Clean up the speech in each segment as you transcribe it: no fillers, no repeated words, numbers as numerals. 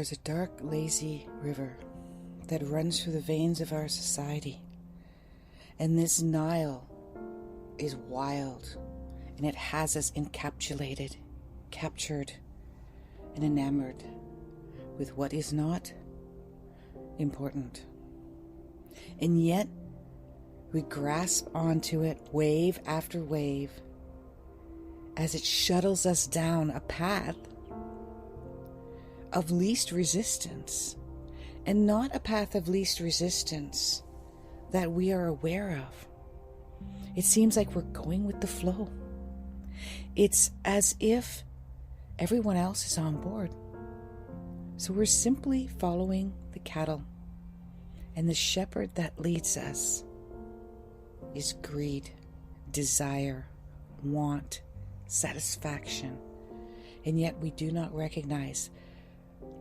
is a dark, lazy river that runs through the veins of our society. And this Nile is wild, and it has us encapsulated, captured, and enamored with what is not important. And yet, we grasp onto it wave after wave as it shuttles us down a path of least resistance, and not a path of least resistance that we are aware of. It seems like we're going with the flow. It's as if everyone else is on board. So we're simply following the cattle, and the shepherd that leads us is greed, desire, want, satisfaction. And yet we do not recognize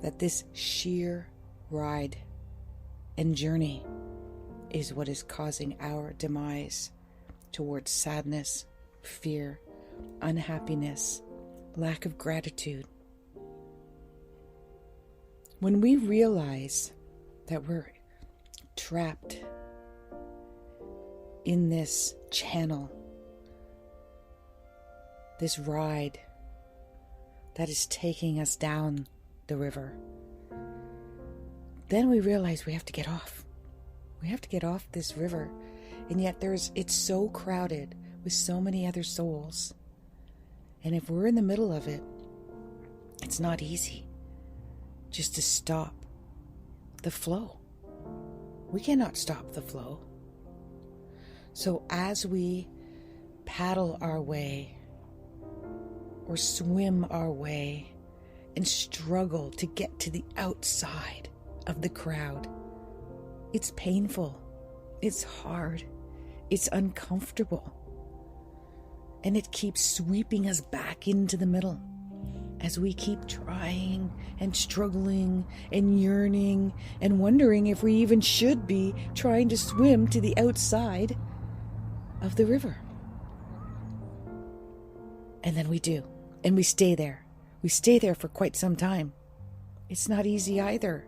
that this sheer ride and journey is what is causing our demise towards sadness, fear, unhappiness, lack of gratitude. When we realize that we're trapped in this channel, this ride that is taking us down the river, then we realize we have to get off. We have to get off this river. And yet it's so crowded with so many other souls. And if we're in the middle of it, it's not easy just to stop the flow. We cannot stop the flow. So as we paddle our way or swim our way and struggle to get to the outside of the crowd, it's painful, it's hard, it's uncomfortable, and it keeps sweeping us back into the middle as we keep trying and struggling and yearning and wondering if we even should be trying to swim to the outside of the river. And then we do, and we stay there. We stay there for quite some time. It's not easy either.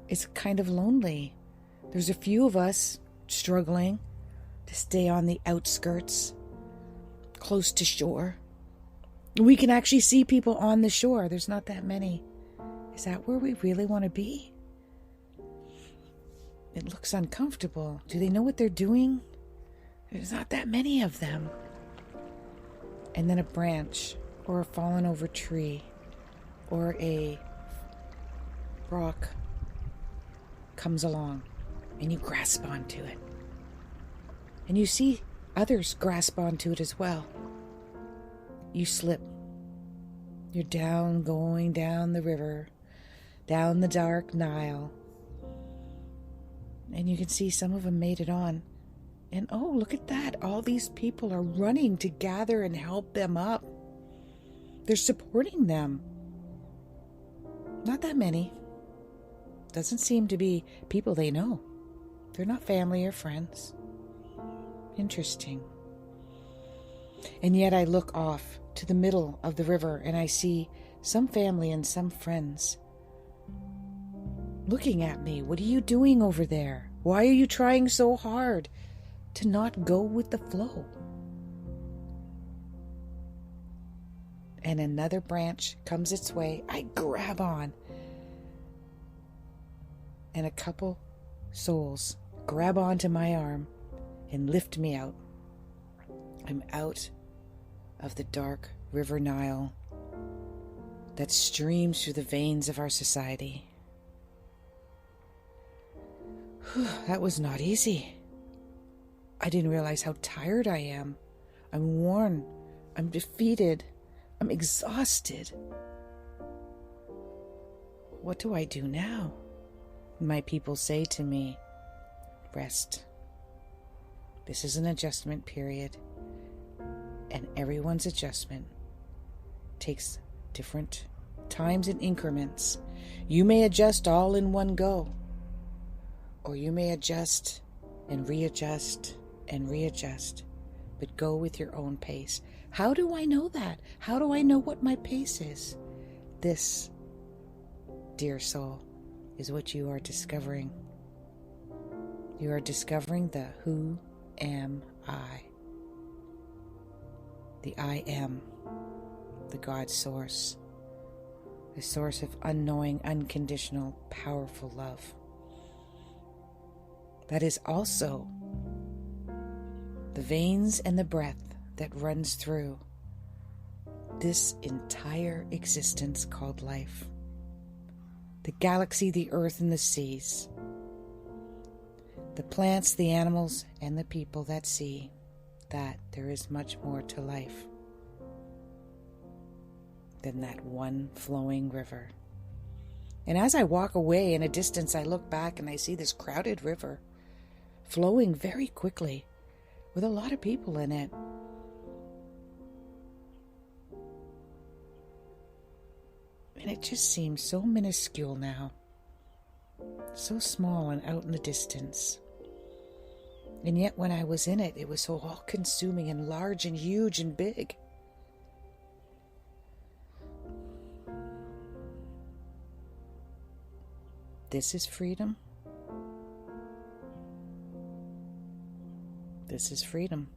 It's kind of lonely. There's a few of us struggling to stay on the outskirts, close to shore. We can actually see people on the shore. There's not that many. Is that where we really want to be? It looks uncomfortable. Do they know what they're doing? There's not that many of them. And then a branch or a fallen over tree or a rock comes along and you grasp onto it. And you see others grasp onto it as well. You slip. You're going down the river, down the dark Nile. And you can see some of them made it on. And oh, look at that. All these people are running to gather and help them up. They're supporting them. Not that many. Doesn't seem to be people they know. They're not family or friends. Interesting. And yet I look off to the middle of the river and I see some family and some friends looking at me. What are you doing over there? Why are you trying so hard to not go with the flow? And another branch comes its way. I grab on. And a couple souls grab onto my arm and lift me out. I'm out of the dark river Nile that streams through the veins of our society. That was not easy. I didn't realize how tired I am. I'm worn. I'm defeated. I'm exhausted. What do I do now? My people say to me, rest. This is an adjustment period, and everyone's adjustment takes different times and increments. You may adjust all in one go, or you may adjust and readjust and readjust, but go with your own pace. How do I know that? How do I know what my pace is? This dear soul, is what you are discovering. You are discovering the who am I. The I am, the God source, the source of unknowing, unconditional, powerful love. That is also the veins and the breath that runs through this entire existence called life. The galaxy, the earth, and the seas. The plants, the animals, and the people that see that there is much more to life than that one flowing river. And as I walk away in a distance, I look back and I see this crowded river flowing very quickly with a lot of people in it. And it just seems so minuscule now, so small and out in the distance. And yet when I was in it, it was so all-consuming and large and huge and big. This is freedom. This is freedom.